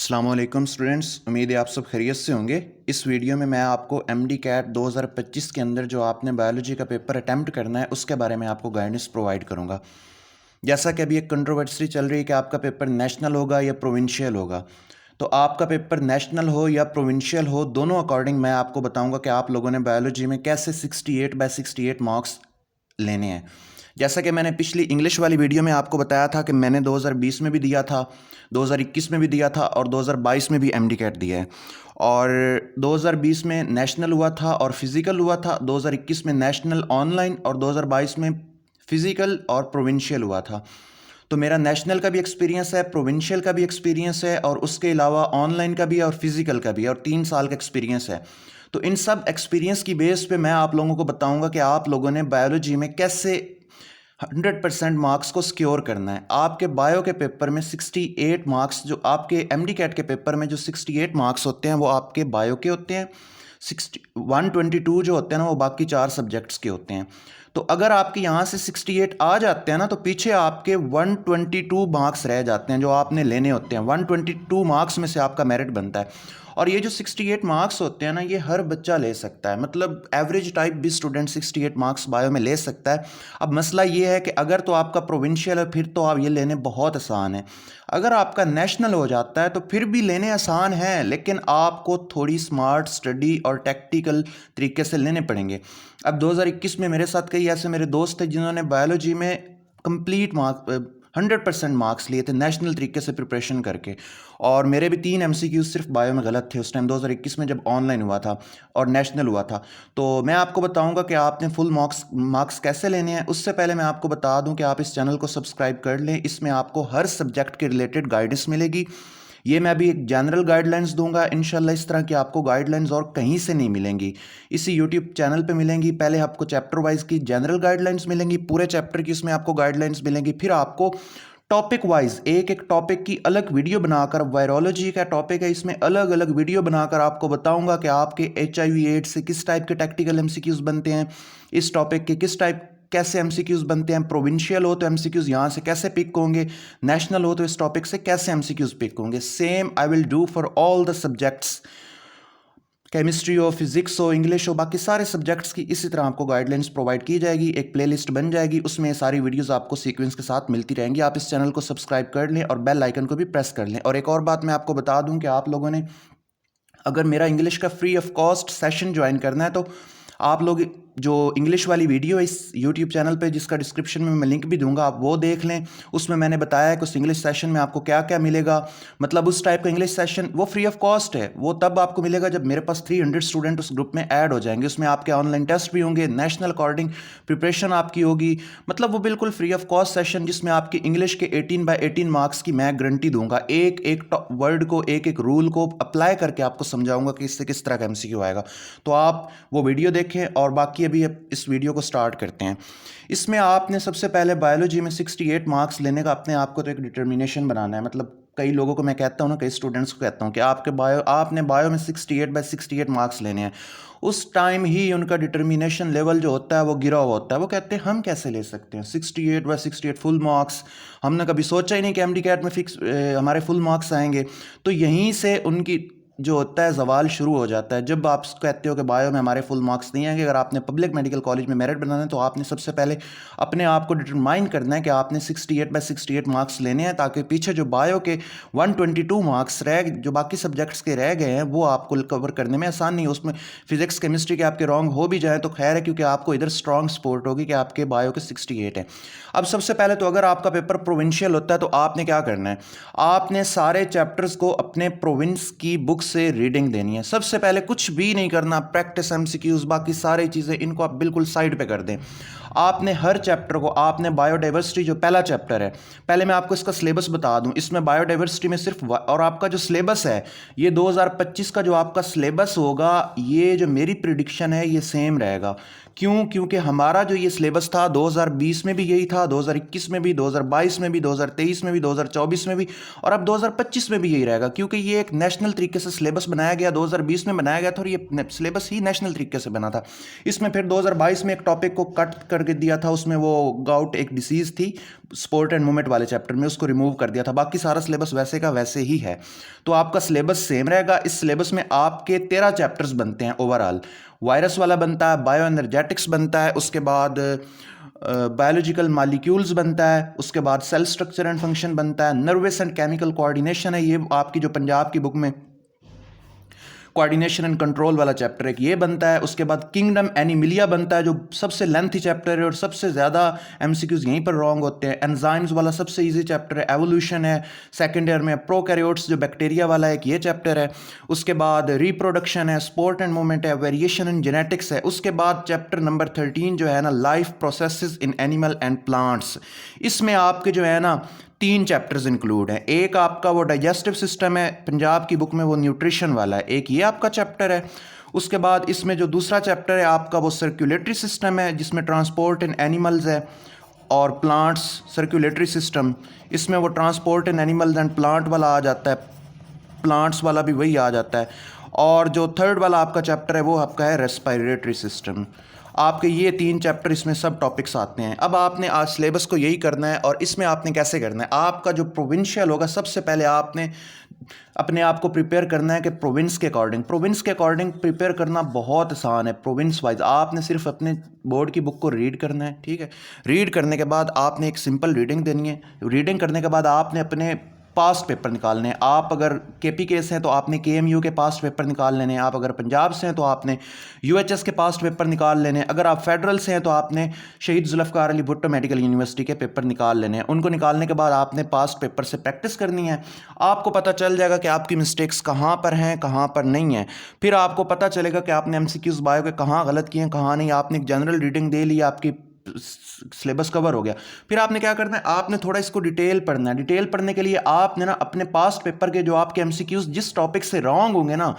अस्सलामुअलैकुम स्टूडेंट्स, उम्मीद है आप सब खैरियत से होंगे। इस वीडियो में मैं आपको एमडी कैट 2025 के अंदर जो आपने बायोलॉजी का पेपर अटैम्प्ट करना है उसके बारे में आपको गाइडेंस प्रोवाइड करूंगा। जैसा कि अभी एक कंट्रोवर्सी चल रही है कि आपका पेपर नेशनल होगा या प्रोविंशियल होगा, तो आपका पेपर नेशनल हो या प्रोविंशियल हो, दोनों अकॉर्डिंग मैं आपको बताऊंगा कि आप लोगों ने बायोलॉजी में कैसे 68/68 मार्क्स लेने हैं। जैसा कि मैंने पिछली इंग्लिश वाली वीडियो में आपको बताया था कि मैंने 2020 में भी दिया था, 2021 में भी दिया था और 2022 में भी एमडी कैट दिया है। और 2020 में नेशनल हुआ था और फिज़िकल हुआ था, 2021 में नेशनल ऑनलाइन और 2022 में फिज़िकल और प्रोविंशियल हुआ था। तो मेरा नेशनल का भी एक्सपीरियंस है, प्रोविंशियल का भी एक्सपीरियंस है और उसके अलावा ऑनलाइन का भी है और फिज़िकल का भी है और 3 साल का एक्सपीरियंस है। तो इन सब एक्सपीरियंस की बेस पे मैं आप लोगों को बताऊंगा कि आप लोगों ने बायोलॉजी में कैसे 100% मार्क्स को सिक्योर करना है। आपके बायो के पेपर में 68 मार्क्स, जो आपके एमडी कैट के पेपर में जो 68 मार्क्स होते हैं वो आपके बायो के होते हैं। 122 जो होते हैं ना वो बाकी 4 सब्जेक्ट्स के होते हैं। तो अगर आपके यहाँ से 68 आ जाते हैं ना तो पीछे आपके 122 मार्क्स रह जाते हैं जो आपने लेने होते हैं। 122 मार्क्स में से आपका मेरिट बनता है। और ये जो 68 मार्क्स होते हैं ना, ये हर बच्चा ले सकता है, मतलब एवरेज टाइप भी स्टूडेंट 68 मार्क्स बायो में ले सकता है। अब मसला ये है कि अगर तो आपका प्रोविंशियल है फिर तो आप ये लेने बहुत आसान है। अगर आपका नेशनल हो जाता है तो फिर भी लेने आसान है, लेकिन आपको थोड़ी स्मार्ट स्टडी और टैक्टिकल तरीके से लेने पड़ेंगे। अब 2021 में मेरे साथ कई ऐसे मेरे दोस्त थे जिन्होंने बायोलॉजी में कंप्लीट मार्क 100% मार्क्स लिए थे नेशनल तरीके से प्रिपरेशन करके। और मेरे भी 3 एमसीक्यू सिर्फ बायो में गलत थे उस टाइम 2021 में जब ऑनलाइन हुआ था और नेशनल हुआ था। तो मैं आपको बताऊंगा कि आपने फुल मार्क्स कैसे लेने हैं। उससे पहले मैं आपको बता दूं कि आप इस चैनल को सब्सक्राइब कर लें, इसमें आपको हर सब्जेक्ट के रिलेटेड गाइडेंस मिलेगी। ये मैं अभी एक जनरल गाइडलाइंस दूंगा, इंशाल्लाह इस तरह की आपको गाइडलाइंस और कहीं से नहीं मिलेंगी, इसी यूट्यूब चैनल पे मिलेंगी। पहले आपको चैप्टर वाइज की जनरल गाइडलाइंस मिलेंगी, पूरे चैप्टर की इसमें आपको गाइडलाइंस मिलेंगी। फिर आपको टॉपिक वाइज एक एक टॉपिक की अलग वीडियो बनाकर, वायरोलॉजी का टॉपिक है इसमें अलग अलग वीडियो बनाकर आपको बताऊंगा कि आपके HIV एड्स से किस टाइप के टैक्टिकल एमसीक्यूज बनते हैं, इस टॉपिक के किस टाइप कैसे एमसीक्यूज बनते हैं। प्रोविंशियल हो तो एमसीक्यूज यहाँ से कैसे पिक होंगे, नेशनल हो तो इस टॉपिक से कैसे एमसीक्यूज पिक होंगे। Same I will do for all the subjects, chemistry हो, फिजिक्स हो, इंग्लिश हो, बाकी सारे सब्जेक्ट्स की इसी तरह आपको गाइडलाइंस प्रोवाइड की जाएगी। एक प्लेलिस्ट बन जाएगी, उसमें सारी वीडियोस आपको सीक्वेंस के साथ मिलती रहेंगी। आप इस चैनल को सब्सक्राइब कर लें और बेल आइकन को भी प्रेस कर लें। और एक और बात मैं आपको बता दूं कि आप लोगों ने अगर मेरा इंग्लिश का free of cost session join करना है तो आप लोग जो इंग्लिश वाली वीडियो है इस यूट्यूब चैनल पे, जिसका डिस्क्रिप्शन में मैं लिंक भी दूंगा, आप वो देख लें। उसमें मैंने बताया है कि उस इंग्लिश सेशन में आपको क्या क्या मिलेगा, मतलब उस टाइप का इंग्लिश सेशन वो फ्री ऑफ कॉस्ट है। वो तब आपको मिलेगा जब मेरे पास 300 स्टूडेंट उस ग्रुप में ऐड हो जाएंगे। उसमें आपके ऑनलाइन टेस्ट भी होंगे, नेशनल अकॉर्डिंग प्रिपरेशन आपकी होगी, मतलब वो बिल्कुल फ्री ऑफ कॉस्ट सेशन जिसमें आपकी इंग्लिश के 18/18 मार्क्स की मैं गारंटी दूंगा। एक एक वर्ड को, एक एक रूल को अप्लाई करके आपको समझाऊंगा कि इससे किस तरह का एमसीक्यू आएगा। तो आप वो वीडियो देखें और बाकी अभी इस वीडियो को स्टार्ट करते हैं। इसमें आपने सबसे पहले बायोलॉजी में 68 मार्क्स लेने का अपने आप को तो एक डिटर्मिनेशन बनाना है। मतलब कई लोगों को मैं कहता हूँ ना, कई स्टूडेंट्स को कहता हूँ कि आपने बायो में 68/68 मार्क्स लेने हैं। उस टाइम ही उनका डिटर्मिनेशन लेवल जो होता है वो गिरा हुआ होता है। वो कहते हैं हम कैसे ले सकते हैं 68/68 फुल मार्क्स, हमने कभी सोचा ही नहीं कि एमडी कैट में हमारे फुल मार्क्स आएंगे। तो यहीं से उनकी जो होता है जवाल शुरू हो जाता है। जब आप कहते हो कि बायो में हमारे फुल मार्क्स नहीं आएंगे, अगर आपने पब्लिक मेडिकल कॉलेज में मेरिट बनाना है तो आपने सबसे पहले अपने आप को डिटरमाइन करना है कि आपने 68/68 मार्क्स लेने हैं, ताकि पीछे जो बायो के 122 मार्क्स जो बाकी सब्जेक्ट्स के रह गए हैं वो आपको कवर करने में आसान नहीं है। उसमें फिजिक्स केमिस्ट्री के आपके रॉन्ग हो भी जाए तो खैर है, क्योंकि आपको इधर स्ट्रॉन्ग सपोर्ट होगी कि आपके बायो के 68 है। अब सबसे पहले तो अगर आपका पेपर प्रोविंशियल होता है तो आपने क्या करना है, आपने सारे चैप्टर्स को अपने प्रोविंस की बुक से रीडिंग देनी है। सबसे पहले कुछ भी नहीं करना, प्रैक्टिस एमसीक्यूज बाकी सारी चीज़ें इनको आप बिल्कुल साइड पे कर दें। आपने हर चैप्टर को, आपने बायोडाइवर्सिटी जो पहला चैप्टर है, पहले मैं आपको इसका सिलेबस बता दूं। इसमें बायोडाइवर्सिटी में सिर्फ और आपका जो सिलेबस है ये 2025 का जो आपका सिलेबस होगा, ये जो मेरी प्रिडिक्शन है ये सेम रहेगा। क्यों? क्योंकि हमारा जो ये सिलेबस था 2020 में भी यही था, 2021 में भी, 2022 में भी, 2023 में भी, 2024 में भी और अब 2025 में भी यही रहेगा, क्योंकि ये एक नेशनल तरीके से सिलेबस बनाया गया, 2020 में बनाया गया था और ये सिलेबस ही नेशनल तरीके से बना था। इसमें फिर 2022 में एक टॉपिक को कट करके दिया था, उसमें वो गाउट एक डिसीज़ थी स्पोर्ट एंड मूवमेंट वाले चैप्टर में, उसको रिमूव कर दिया था। बाकी सारा सिलेबस वैसे का वैसे ही है, तो आपका सिलेबस सेम रहेगा। इस सिलेबस में आपके 13 चैप्टर्स बनते हैं ओवरऑल। वायरस वाला बनता है, बायो एनर्जेटिक्स बनता है, उसके बाद बायोलॉजिकल मॉलिक्यूल्स बनता है, उसके बाद सेल स्ट्रक्चर एंड फंक्शन बनता है, नर्वस एंड केमिकल कोऑर्डिनेशन है, ये आपकी जो पंजाब की बुक में कोऑर्डिनेशन एंड कंट्रोल वाला चैप्टर एक ये बनता है। उसके बाद किंगडम एनिमिलिया बनता है, जो सबसे लेंथी चैप्टर है और सबसे ज़्यादा एमसीक्यूज यहीं पर रॉन्ग होते हैं। एंजाइम्स वाला सबसे इजी चैप्टर है। एवोल्यूशन है सेकेंड ईयर में। प्रोकैरियोट्स जो बैक्टीरिया वाला है, एक ये चैप्टर है। उसके बाद रिप्रोडक्शन है, स्पोर्ट एंड मूवमेंट है, वेरिएशन इन जेनेटिक्स है। उसके बाद चैप्टर नंबर 13 जो है ना, life processes in animal and plants. इसमें आपके जो है ना 3 चैप्टर्स इंक्लूड हैं। एक आपका वो डाइजेस्टिव सिस्टम है, पंजाब की बुक में वो न्यूट्रिशन वाला है, एक ये आपका चैप्टर है। उसके बाद इसमें जो दूसरा चैप्टर है आपका वो सर्कुलेटरी सिस्टम है, जिसमें ट्रांसपोर्ट इन एनिमल्स है और प्लांट्स। सर्कुलेटरी सिस्टम, इसमें वो transport in animals and plant वाला आ जाता है, प्लांट्स वाला भी वही आ जाता है। और जो थर्ड वाला आपका चैप्टर है वो आपका है रेस्पिरेटरी सिस्टम। आपके ये 3 चैप्टर इसमें सब टॉपिक्स आते हैं। अब आपने आज सिलेबस को यही करना है और इसमें आपने कैसे करना है, आपका जो प्रोविंशियल होगा सबसे पहले आपने अपने आप को प्रिपेयर करना है कि प्रोविंस के अकॉर्डिंग प्रिपेयर करना बहुत आसान है। प्रोविंस वाइज आपने सिर्फ अपने बोर्ड की बुक को रीड करना है, ठीक है। रीड करने के बाद आपने एक सिंपल रीडिंग देनी है। रीडिंग करने के बाद आपने अपने पास्ट पेपर निकालने हैं। आप अगर KPK से हैं तो आपने KMU के पास्ट पेपर निकाल लेने हैं। आप अगर पंजाब से हैं तो आपने UHS के पास्ट पेपर निकाल लेने हैं। अगर आप फेडरल से हैं तो आपने शहीद जुल्फ़िकार अली भुट्टो मेडिकल यूनिवर्सिटी के पेपर निकाल लेने हैं। उनको निकालने के बाद आपने पास्ट पेपर से प्रैक्टिस करनी है। आपको पता चल जाएगा कि आपकी मिस्टेक्स कहाँ पर हैं, कहाँ पर नहीं हैं। फिर आपको पता चलेगा कि आपने MCQs बायो के कहाँ गलत किए हैं, कहाँ नहीं। आपने एक जनरल रीडिंग दे ली, आपकी सिलेबस कवर हो गया। फिर आपने क्या करना है, आपने थोड़ा इसको डिटेल पढ़ना है। डिटेल पढ़ने के लिए आपने ना अपने पास्ट पेपर के जो आपके MCQs जिस टॉपिक से रॉन्ग होंगे ना,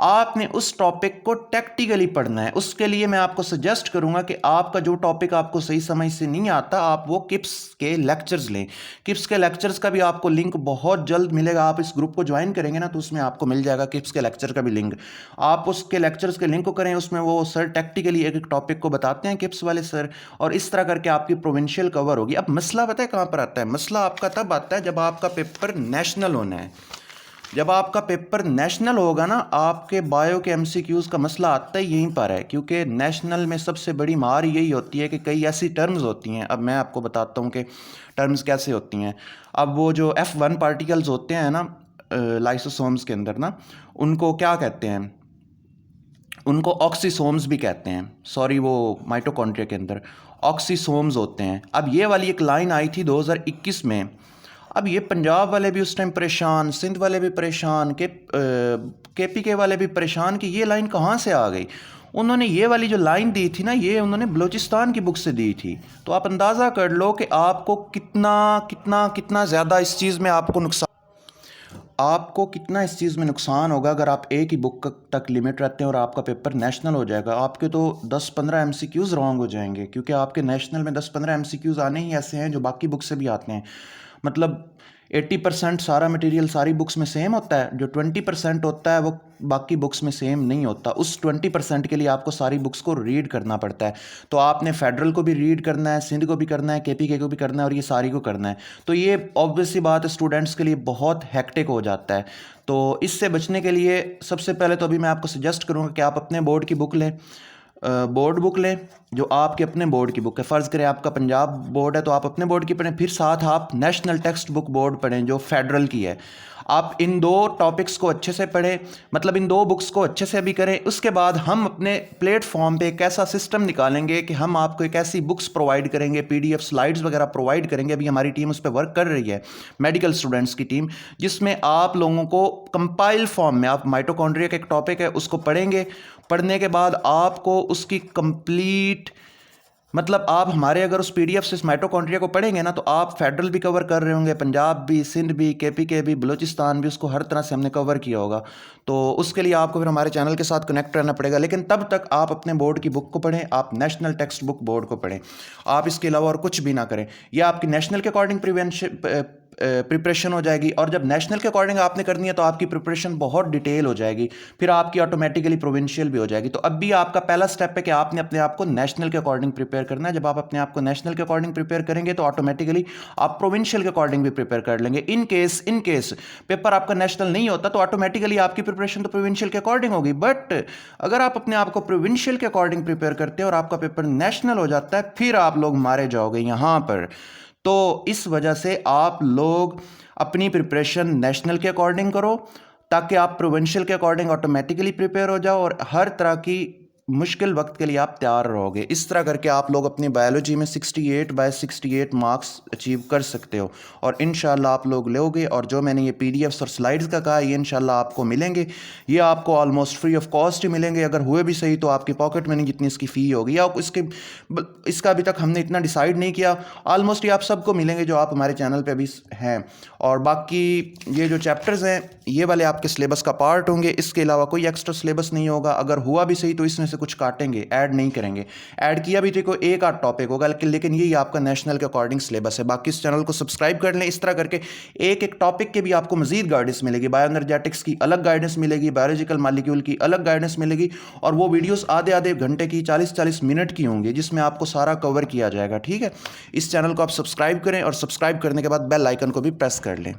आपने उस टॉपिक को टैक्टिकली पढ़ना है। उसके लिए मैं आपको सजेस्ट करूंगा कि आपका जो टॉपिक आपको सही समझ से नहीं आता, आप वो किप्स के लेक्चर्स लें। किप्स के लेक्चर्स का भी आपको लिंक बहुत जल्द मिलेगा। आप इस ग्रुप को ज्वाइन करेंगे ना तो उसमें आपको मिल जाएगा किप्स के लेक्चर का भी लिंक। आप उसके लेक्चर्स के लिंक को करें, उसमें वो सर टैक्टिकली एक एक टॉपिक को बताते हैं किप्स वाले सर, और इस तरह करके आपकी प्रोविंशियल कवर होगी। अब मसला पता है कहाँ पर आता है? मसला आपका तब आता है जब आपका पेपर नेशनल होना है। जब आपका पेपर नेशनल होगा ना, आपके बायो के MCQs का मसला आता ही यहीं पर है, क्योंकि नेशनल में सबसे बड़ी मार यही होती है कि कई ऐसी टर्म्स होती हैं। अब मैं आपको बताता हूँ कि टर्म्स कैसे होती हैं। अब वो जो F1 पार्टिकल्स होते हैं ना लाइसोसोम्स के अंदर ना, उनको क्या कहते हैं? उनको ऑक्सीसोम्स भी कहते हैं। सॉरी, वो माइटोकॉन्ड्रिया के अंदर ऑक्सीसोम्स होते हैं। अब ये वाली एक लाइन आई थी 2021 में। अब ये पंजाब वाले भी उस टाइम परेशान, सिंध वाले भी परेशान, KPK वाले भी परेशान कि ये लाइन कहाँ से आ गई। उन्होंने ये वाली जो लाइन दी थी ना, ये उन्होंने बलूचिस्तान की बुक से दी थी। तो आप अंदाज़ा कर लो कि आपको कितना कितना कितना ज़्यादा इस चीज़ में आपको कितना इस चीज़ में नुकसान होगा अगर आप एक ही बुक तक लिमिट रहते हैं और आपका पेपर नेशनल हो जाएगा। आपके तो 10-15 MCQs रॉन्ग हो जाएंगे, क्योंकि आपके नेशनल में 10-15 MCQs आने ही ऐसे हैं जो बाकी बुक से भी आते हैं। मतलब 80% सारा मटेरियल सारी बुक्स में सेम होता है, जो 20% होता है वो बाकी बुक्स में सेम नहीं होता। उस 20% के लिए आपको सारी बुक्स को रीड करना पड़ता है। तो आपने फेडरल को भी रीड करना है, सिंध को भी करना है, KPK को भी करना है और ये सारी को करना है। तो ये ऑब्वियस सी बात है, स्टूडेंट्स के लिए बहुत हेक्टिक हो जाता है। तो इससे बचने के लिए सबसे पहले तो अभी मैं आपको सजेस्ट करूँगा कि आप अपने बोर्ड की बुक लें, बोर्ड बुक लें जो आपके अपने बोर्ड की बुक है। फ़र्ज़ करें आपका पंजाब बोर्ड है तो आप अपने बोर्ड की पढ़ें, फिर साथ आप नेशनल टेक्स्ट बुक बोर्ड पढ़ें जो फेडरल की है। आप इन 2 टॉपिक्स को अच्छे से पढ़ें, मतलब इन 2 बुक्स को अच्छे से भी करें। उसके बाद हम अपने प्लेटफॉर्म पे एक ऐसा सिस्टम निकालेंगे कि हम आपको एक ऐसी बुक्स प्रोवाइड करेंगे, PDF स्लाइड्स वगैरह प्रोवाइड करेंगे। अभी हमारी टीम उस पर वर्क कर रही है, मेडिकल स्टूडेंट्स की टीम, जिसमें आप लोगों को कंपाइल फॉर्म में, आप माइटोकॉन्ड्रिया का एक टॉपिक है उसको पढ़ेंगे। पढ़ने के बाद आपको उसकी कंप्लीट मतलब आप हमारे अगर उस पीडीएफ से इस माइटोकॉन्ड्रिया को पढ़ेंगे ना, तो आप फेडरल भी कवर कर रहे होंगे, पंजाब भी, सिंध भी, केपीके भी, बलूचिस्तान भी, उसको हर तरह से हमने कवर किया होगा। तो उसके लिए आपको फिर हमारे चैनल के साथ कनेक्ट रहना पड़ेगा। लेकिन तब तक आप अपने बोर्ड की बुक को पढ़ें, आप नेशनल टेक्स्ट बुक बोर्ड को पढ़ें, आप इसके अलावा और कुछ भी ना करें। यह आपकी नेशनल के अकॉर्डिंग प्रिपरेशन हो जाएगी, और जब नेशनल के अकॉर्डिंग आपने करनी है तो आपकी प्रिपरेशन बहुत डिटेल हो जाएगी, फिर आपकी ऑटोमेटिकली प्रोविंशियल भी हो जाएगी। तो अब भी आपका पहला स्टेप है कि आपने अपने आप को नेशनल के अकॉर्डिंग प्रिपेयर करना है। जब आप अपने आप को नेशनल के अकॉर्डिंग प्रिपेयर करेंगे तो ऑटोमेटिकली आप प्रोविंशियल के अकॉर्डिंग भी प्रिपेयर कर लेंगे। इन केस पेपर आपका नेशनल नहीं होता तो ऑटोमेटिकली आपकी प्रिपरेशन तो प्रोविंशियल के अकॉर्डिंग होगी। बट अगर आप अपने आप को प्रोविंशियल के अकॉर्डिंग प्रिपेयर करते हैं और आपका पेपर नेशनल हो जाता है, फिर आप लोग मारे जाओगे यहाँ पर। तो इस वजह से आप लोग अपनी प्रिपरेशन नेशनल के अकॉर्डिंग करो, ताकि आप प्रोविंशियल के अकॉर्डिंग ऑटोमेटिकली प्रिपेयर हो जाओ और हर तरह की मुश्किल वक्त के लिए आप तैयार रहोगे। इस तरह करके आप लोग अपनी बायोलॉजी में 68/68 मार्क्स अचीव कर सकते हो, और इंशाल्लाह आप लोग लोगे। और जो मैंने ये पीडीएफ्स और स्लाइड्स का कहा, ये इंशाल्लाह आपको मिलेंगे। ये आपको ऑलमोस्ट फ्री ऑफ कॉस्ट ही मिलेंगे। अगर हुए भी सही तो आपकी पॉकेट मनी जितनी इसकी फ़ी होगी, या इसका अभी तक हमने इतना डिसाइड नहीं किया। ऑलमोस्ट ये आप सबको मिलेंगे जो आप हमारे चैनल पर अभी हैं। और बाकी ये जो चैप्टर्स हैं ये वाले आपके सिलेबस का पार्ट होंगे, इसके अलावा कोई एक्स्ट्रा सिलेबस नहीं होगा। अगर हुआ भी सही तो इसमें से कुछ काटेंगे, ऐड नहीं करेंगे। ऐड किया भी तो कोई एक आध टॉपिक होगा, लेकिन यही आपका नेशनल के अकॉर्डिंग सिलेबस है। बाकी इस चैनल को सब्सक्राइब कर लें। इस तरह करके एक एक टॉपिक के भी आपको मजीद गाइडेंस मिलेगी। बायो एनर्जेटिक्स की अलग गाइडेंस मिलेगी, बायोलॉजिकल मॉलिक्यूल की अलग गाइडेंस मिलेगी, और वो वीडियोस आधे आधे घंटे की, 40-40 मिनट की होंगी, जिसमें आपको सारा कवर किया जाएगा। ठीक है, इस चैनल को आप सब्सक्राइब करें, और सब्सक्राइब करने के बाद बेल आइकन को भी प्रेस कर लें।